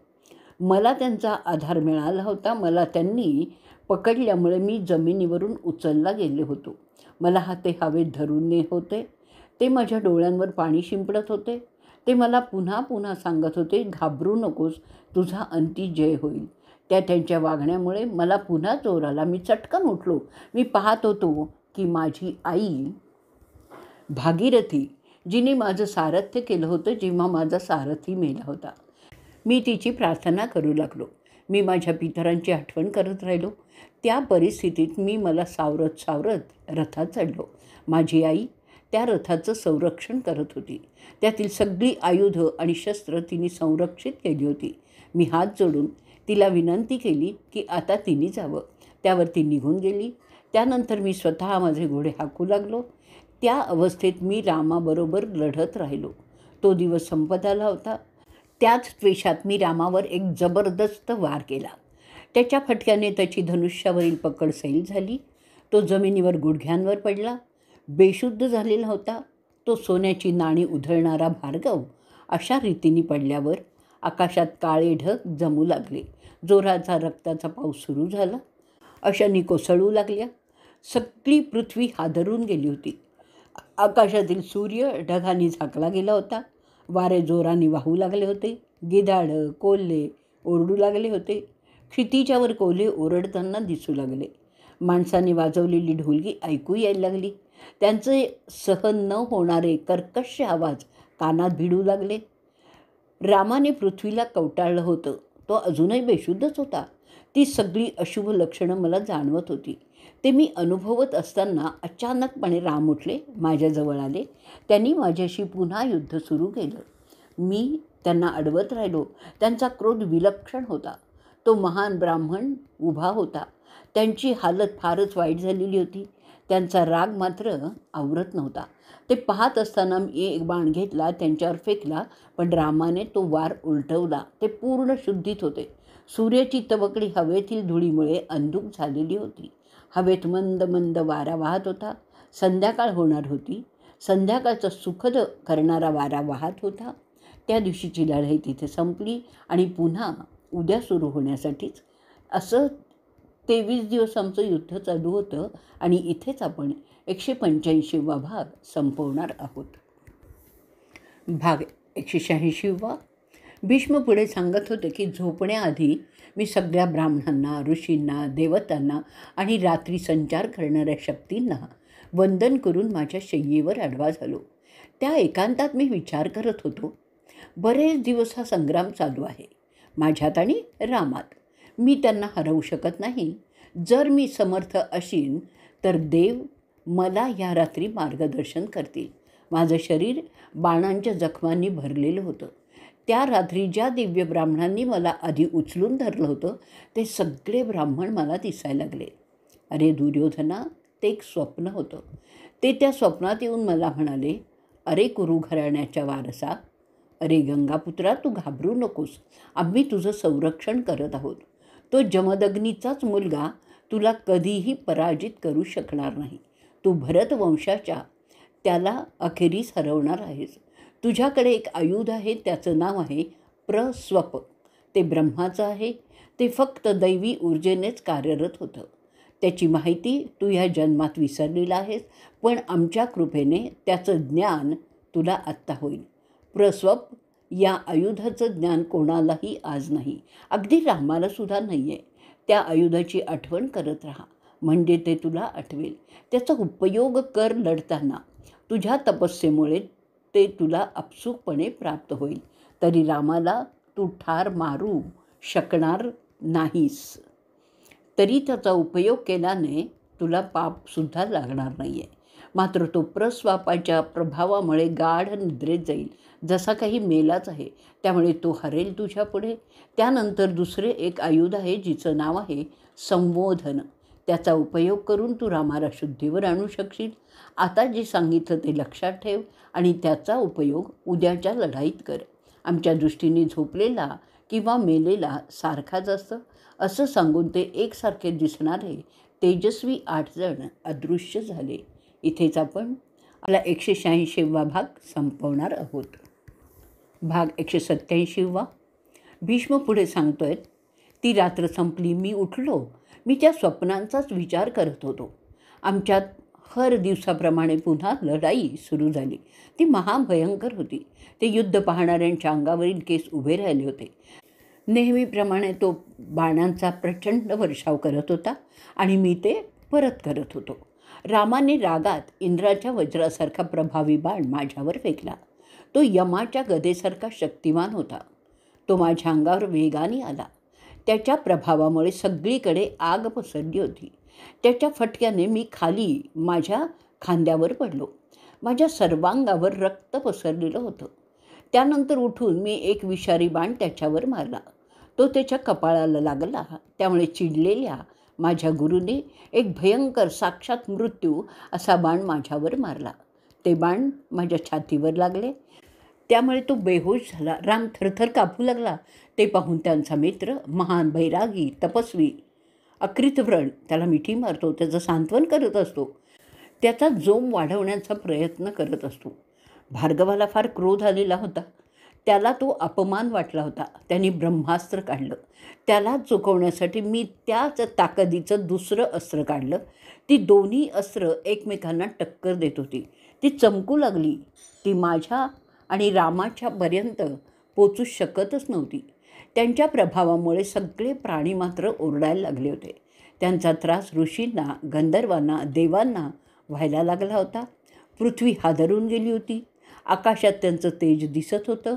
मला त्यांचा आधार मिळाला होता. मला त्यांनी पकडल्यामुळे मी जमिनीवरून उचलला गेले होतो. मला हाते हवेत धरून नेत होते. ते माझ्या डोळ्यांवर पाणी शिंपडत होते. ते मला पुन्हा पुन्हा सांगत होते, घाबरू नकोस, तुझा अंती जय होईल. त्यांच्या वागण्यामुळे मला पुन्हा जोर आला. मी चटकन उठलो. मी पाहत होतो की माझी आई भागीरथी, जिने माझं सारथ्य केलं होतं जेव्हा माझा सारथी मेला होता, मी तिची प्रार्थना करू लागलो. मी माझ्या पितरांची आठवण करत राहिलो. त्या परिस्थितीत मी मला सावरत सावरत रथात चढलो. माझी आई त्या रथाचं संरक्षण करत होती. त्यातील सगळी आयुधं आणि शस्त्र तिने संरक्षित केली होती. मी हात जोडून तिला विनंती केली की आता तिने जावं. त्यावर ती निघून गेली. त्यानंतर मी स्वतः माझे घोडे हाकू लागलो. त्या अवस्थेत मी रामाबरोबर लढत राहिलो. तो दिवस संपत आला होता. त्याच त्वेषात मी रामावर एक जबरदस्त वार केला. त्याच्या फटक्याने त्याची धनुष्यावरील पकड सैल झाली. तो जमिनीवर गुडघ्यांवर पडला. बेशुद्ध झालेला होता. तो सोन्याची नाणी उधळणारा भार्गव अशा रीतीने पडल्यावर आकाशात काळे ढग जमू लागले. जोराचा रक्ताचा पाऊस सुरू झाला. अशांनी कोसळू लागल्या. सगळी पृथ्वी हादरून गेली होती. आकाशातील सूर्य ढगांनी झाकला गेला होता. वारे जोराने वाहू लागले होते. गिधाडं, कोल्हे ओरडू लागले होते. क्षितिजावर कोल्हे ओरडताना दिसू लागले. माणसाने वाजवलेली ढोलकी ऐकू यायला लागली. त्यांचे सहन न होणारे कर्कश आवाज कानात भिडू लागले. रामाने पृथ्वीला कवटाळलं होतं. तो अजूनही बेशुद्धच होता. ती सगळी अशुभ लक्षणं मला जाणवत होती. ते मी अनुभवत असताना अचानकपणे राम उठले, माझ्याजवळ आले. त्यांनी माझ्याशी पुन्हा युद्ध सुरू केलं. मी त्यांना अडवत राहिलो. त्यांचा क्रोध विलक्षण होता. तो महान ब्राह्मण उभा होता. त्यांची हालत फारच वाईट झालेली होती. त्यांचा राग मात्र आवरत नव्हता. ते पाहत असताना मी एक बाण घेतला, त्यांच्यावर फेकला, पण रामाने तो वार उलटवला. ते पूर्ण शुद्धीत होते. सूर्याची तबकडी हवेतील धुळीमुळे अंधुक झालेली होती. हवेत मंद मंद वारा वाहत होता. संध्याकाळ होणार होती. संध्याकाळचा सुखद करणारा वारा वाहत होता. त्या दिवशीची लढाई तिथे संपली आणि पुन्हा उद्या सुरू होण्यासाठीच असं 23 दिवस आमचं युद्ध चालू होतं आणि इथेच आपण 185वा भाग संपवणार आहोत. भाग 186वा. भीष्म पुढे सांगत होते की झोपण्याआधी मी सगळ्या ब्राह्मणांना, ऋषींना, देवतांना आणि रात्री संचार करणाऱ्या शक्तींना वंदन करून माझ्या शय्येवर आडवा झालो. त्या एकांतात मी विचार करत होतो. बरेच दिवस हा संग्राम चालू आहे, माझ्यात आणि रामात. मी त्यांना हरवू शकत नाही. जर मी समर्थ असीन तर देव मला ह्या रात्री मार्गदर्शन करतील. माझं शरीर बाणांच्या जखमांनी भरलेलं होतं. त्या रात्री ज्या दिव्य ब्राह्मणांनी मला आधी उचलून धरलं होतं ते सगळे ब्राह्मण मला दिसायला लागले. अरे दुर्योधना, ते एक स्वप्न होतं. ते त्या स्वप्नात येऊन मला म्हणाले, अरे कुरु घराण्याच्या वारसा, अरे गंगापुत्रा, तू घाबरू नकोस. आम्ही तुझं संरक्षण करत आहोत. तो जमदग्नीचाच मुलगा तुला कधीही पराजित करू शकणार नाही. तू भरतवंशाच्या त्याला अखेरीस हरवणार आहेस. तुझ्याकडे एक आयुध आहे, त्याचं नाव आहे प्रस्वप. ते ब्रह्माचं आहे. ते फक्त दैवी ऊर्जेनेच कार्यरत होतं. त्याची माहिती तू ह्या जन्मात विसरलेला आहेस, पण आमच्या कृपेने त्याचं ज्ञान तुला आत्ता होईल. प्रस्वप या आयुधाचं ज्ञान कोणालाही आज नाही, अगदी रामालासुद्धा नाही आहे. त्या आयुधाची आठवण करत राहा, म्हणजे ते तुला आठवेल. त्याचा उपयोग कर लढताना. तुझ्या तपस्येमुळे ते तुला आपसूकपणे प्राप्त होईल. तरी रामाला तू ठार मारू शकणार नाहीस. तरी त्याचा उपयोग केल्याने तुला पापसुद्धा लागणार नाही आहे. मात्र तो प्रस्वापाच्या प्रभावामुळे गाढ निद्रेत जाईल, जसा काही मेलाच आहे. त्यामुळे तो हरेल तुझ्या पुढे. त्यानंतर दुसरे एक आयुध आहे, जिचं नाव आहे संबोधन. त्याचा उपयोग करून तू रामाला शुद्धीवर आणू शकशील. आता जे सांगितलं ते लक्षात ठेव आणि त्याचा उपयोग उद्याच्या लढाईत कर. आमच्या दृष्टीने झोपलेला किंवा मेलेला सारखाच असतं. असं सांगून ते एकसारखे दिसणारे तेजस्वी 8 जण अदृश्य झाले. इथेच आपण आपला 186वा भाग संपवणार आहोत. भाग 187वा. भीष्म पुढे सांगतोय, ती रात्र संपली. मी उठलो. मी त्या स्वप्नांचाच विचार करत होतो. आमच्यात हर दिवसाप्रमाणे पुन्हा लढाई सुरू झाली. ती महाभयंकर होती. ते युद्ध पाहणाऱ्यांच्या अंगावरील केस उभे राहिले होते. नेहमीप्रमाणे तो बाणांचा प्रचंड वर्षाव करत होता आणि मी ते परत करत होतो. रामाने रागात इंद्राच्या वज्रासारखा प्रभावी बाण माझ्यावर फेकला. तो यमाच्या गदेसारखा शक्तिमान होता. तो माझ्या अंगावर वेगाने आला. त्याच्या प्रभावामुळे सगळीकडे आग पसरली होती. त्याच्या फटक्याने मी खाली माझ्या खांद्यावर पडलो. माझ्या सर्वांगावर रक्त पसरलेलं होतं. त्यानंतर उठून मी एक विषारी बाण त्याच्यावर मारला. तो त्याच्या कपाळाला लागला. त्यामुळे चिडलेल्या माझ्या गुरूने एक भयंकर साक्षात मृत्यू असा बाण माझ्यावर मारला. ते बाण माझ्या छातीवर लागले. त्यामुळे तो बेहोश झाला. राम थरथर कापू लागला. ते पाहून त्यांचा मित्र, महान बैरागी तपस्वी अकृतव्रण, त्याला मिठी मारतो, त्याचं सांत्वन करत असतो, त्याचा जोम वाढवण्याचा प्रयत्न करत असतो. भार्गवाला फार क्रोध आलेला होता. त्याला तो अपमान वाटला होता. त्यांनी ब्रह्मास्त्र काढलं. त्याला चुकवण्यासाठी मी त्याच ताकदीचं दुसरं अस्त्र काढलं. ती दोन्ही अस्त्र एकमेकांना टक्कर देत होती. ती चमकू लागली. ती माझ्या आणि रामाच्या पर्यंत पोचू शकतच नव्हती. त्यांच्या प्रभावामुळे सगळे प्राणी मात्र ओरडायला लागले होते. त्यांचा त्रास ऋषींना, गंधर्वांना, देवांना व्हायला लागला होता. पृथ्वी हादरून गेली होती. आकाशात त्यांचं तेज दिसत होतं.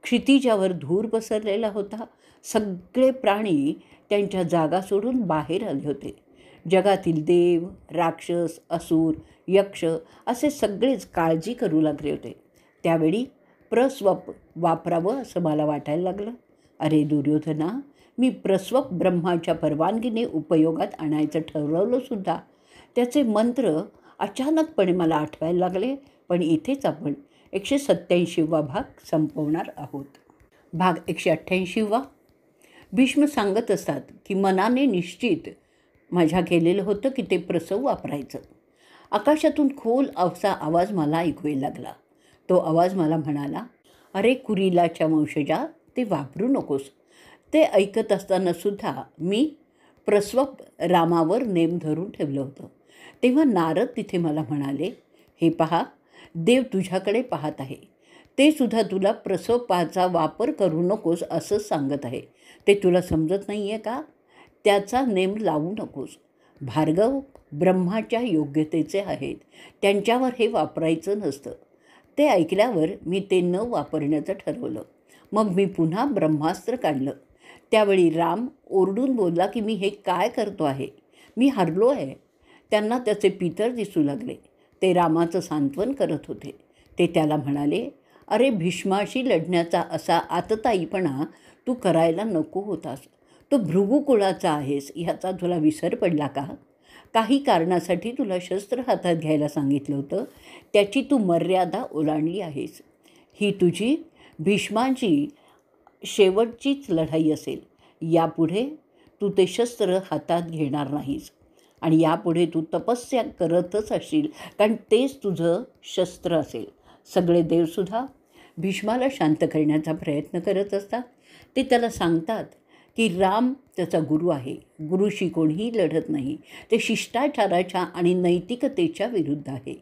क्षितिजावर धूर पसरलेला होता. सगळे प्राणी त्यांच्या जागा सोडून बाहेर आले होते. जगातील देव, राक्षस, असुर, यक्ष असे सगळेच काळजी करू लागले होते. त्यावेळी प्रस्वप वापरावं असं मला वाटायला लागलं. अरे दुर्योधना, मी प्रस्वप ब्रह्माच्या परवानगीने उपयोगात आणायचं ठरवलंसुद्धा. त्याचे मंत्र अचानकपणे मला आठवायला लागले. पण इथेच आपण 187वा भाग संपवणार आहोत. भाग 188. भीष्म सांगत असतात की मनाने निश्चित माझ्या केलेलं होतं की ते प्रसव वापरायचं. आकाशातून खोल असा आवाज मला ऐकू यायला लागला. तो आवाज मला म्हणाला, अरे कुरिलाच्या वंशजा, ते वापरू नकोस. ते ऐकत असतानासुद्धा मी प्रस्वप रामावर नेम धरून ठेवलं होतं. तेव्हा नारद तिथे मला म्हणाले, हे पहा, देव तुझ्याकडे पाहत आहे. ते सुद्धा तुला प्रस्वपाचा वापर करू नकोस असं सांगत आहे. ते तुला समजत नाही आहे का? त्याचा नेम लावू नकोस. भार्गव ब्रह्माच्या योग्यतेचे आहेत. त्यांच्यावर हे वापरायचं नसतं. ते ऐकल्यावर मी ते न वापरण्याचं ठरवलं. मग मी पुन्हा ब्रह्मास्त्र काढलं. त्यावेळी राम ओरडून बोलला की मी हे काय करतो आहे? मी हरलो आहे. त्यांना त्याचे पितर दिसू लागले. ते रामाचं सांत्वन करत होते. ते त्याला म्हणाले, अरे भीष्माशी लढण्याचा असा आतताईपणा तू करायला नको होतास. तो भृगुकुळाचा आहेस ह्याचा तुला विसर पडला का? काही कारणासाठी तुला शस्त्र हातात घ्यायला सांगितलं होतं. त्याची तू मर्यादा ओलांडली आहेस. ही तुझी भीष्माची शेवटचीच लढाई असेल. यापुढे तू ते शस्त्र हातात घेणार नाहीस आणि यापुढे तू तपस्या करतच असशील, कारण तेच तुझं शस्त्र असेल. सगळे देवसुद्धा भीष्माला शांत करण्याचा प्रयत्न करत असतात. ते त्याला सांगतात की राम त्याचा गुरु आहे. गुरुशी कोणीही लढत नाही. ते शिष्टाचाराच्या आणि नैतिकतेच्या विरुद्ध आहे.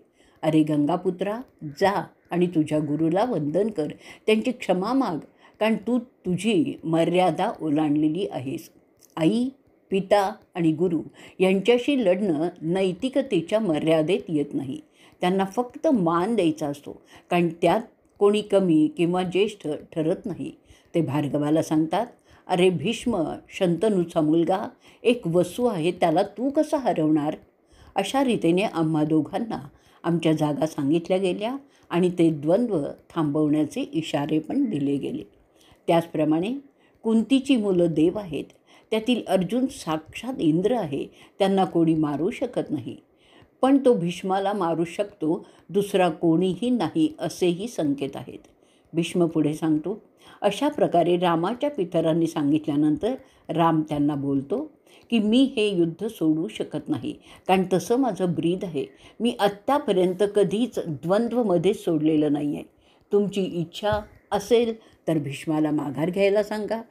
अरे गंगापुत्रा, जा आणि तुझ्या गुरुला वंदन कर. त्यांची क्षमा माग, कारण तू तुझी मर्यादा ओलांडलेली आहेस. आई, पिता आणि गुरु यांच्याशी लढणं नैतिकतेच्या मर्यादेत येत नाही. त्यांना फक्त मान द्यायचा असतो, कारण त्यात कोणी कमी किंवा ज्येष्ठ ठरत नाही. ते भार्गवाला सांगतात, अरे भीष्म, शंतनूचा मुलगा एक वसू आहे, त्याला तू कसा हरवणार? अशा रीतीने आम्हा दोघांना आमच्या जागा सांगितल्या गेल्या आणि ते द्वंद्व थांबवण्याचे इशारे पण दिले गेले. त्याचप्रमाणे कुंतीची मुलं देव आहेत. त्यातील अर्जुन साक्षात इंद्र आहे. त्यांना कोणी मारू शकत नाही. पण तो भीष्माला मारू शकतो, दुसरा कोणीही नाही असेही संकेत आहेत. भीष्म पुढे सांगतो, अशा प्रकारे रामाच्या पितरांनी सांगितल्यानंतर राम त्यांना बोलतो की मी हे युद्ध सोडू शकत नाही, कारण तसं माझं ब्रीद आहे. मी आत्तापर्यंत कधीच द्वंद्वमध्येच सोडलेलं नाही आहे. तुमची इच्छा असेल तर भीष्माला माघार घ्यायला सांगा.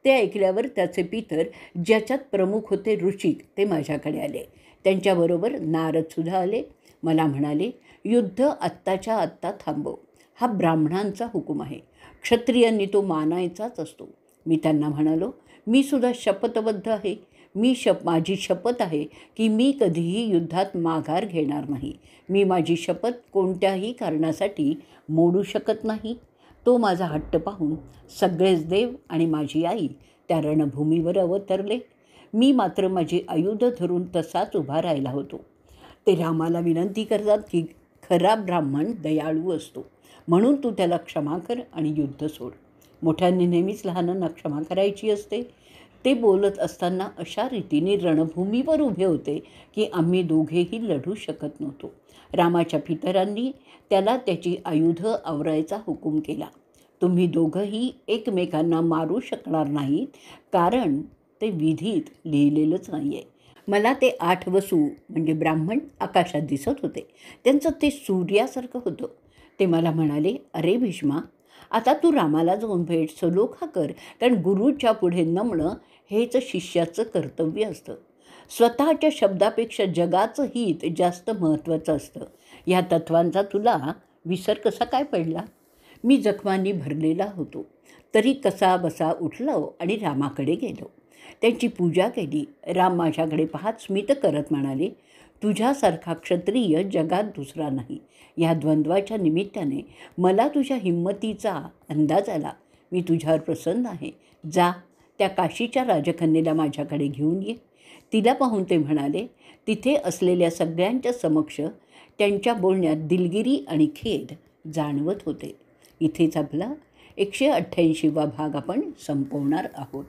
ते ऐकल्यावर त्याचे पितर, ज्याच्यात प्रमुख होते ऋषिक, ते माझ्याकडे आले. त्यांच्याबरोबर नारदसुद्धा आले. मला म्हणाले, युद्ध आत्ताच्या आत्ता थांबव. हा ब्राह्मणांचा हुकूम आहे. क्षत्रियांनी तो मानायचाच असतो. मी त्यांना म्हणालो, मी सुद्धा शपथबद्ध आहे. माझी शपथ आहे की मी कधीही युद्धात माघार घेणार नाही. मी माझी शपथ कोणत्याही कारणासाठी मोडू शकत नाही. तो माझा हट्ट पाहून सगळेच देव आणि माझी आई त्या रणभूमीवर अवतरले. मी मात्र माझी आयुध धरून तसाच उभा राहिला होतो. ते रामाला विनंती करतात की खरा ब्राह्मण दयाळू असतो, म्हणून तू त्याला क्षमा कर आणि युद्ध सोड. मोठ्यांनी नेहमीच लहानांना क्षमा करायची असते. ते बोलत असताना अशा रीतीने रणभूमीवर उभे होते की आम्ही दोघेही लढू शकत नव्हतो. रामाच्या पितरांनी त्याला त्याची आयुधं आवरायचा हुकूम केला. तुम्ही दोघंही एकमेकांना मारू शकणार नाहीत, कारण ते विधीत लिहिलेलंच नाही आहे. मला ते 8 वसू म्हणजे ब्राह्मण आकाशात दिसत होते. त्यांचं ते सूर्यासारखं होतं. ते मला म्हणाले, अरे भीष्मा, आता तू रामाला जाऊन भेट, सलोखा कर, कारण गुरुच्या पुढे नमणं हेच शिष्याचं कर्तव्य असतं. स्वतःच्या शब्दापेक्षा जगाचं हित जास्त महत्त्वाचं असतं. या तत्वांचा तुला विसर कसा काय पडला? मी जखमांनी भरलेला होतो, तरी कसा बसा उठलो आणि रामाकडे गेलो. त्यांची पूजा केली. राम माझ्याकडे पाहत स्मित करत म्हणाले, तुझ्यासारखा क्षत्रिय जगात दुसरा नाही. या द्वंद्वाच्या निमित्ताने मला तुझ्या हिंमतीचा अंदाज आला. मी तुझ्यावर प्रसन्न आहे. जा, त्या काशीच्या राजकन्येला माझ्याकडे घेऊन ये. तिला पाहून ते म्हणाले. तिथे असलेल्या सगळ्यांच्या समक्ष त्यांच्या बोलण्यात दिलगिरी आणि खेद जाणवत होते. इथेच आपला 188वा भाग आपण संपवणार आहोत.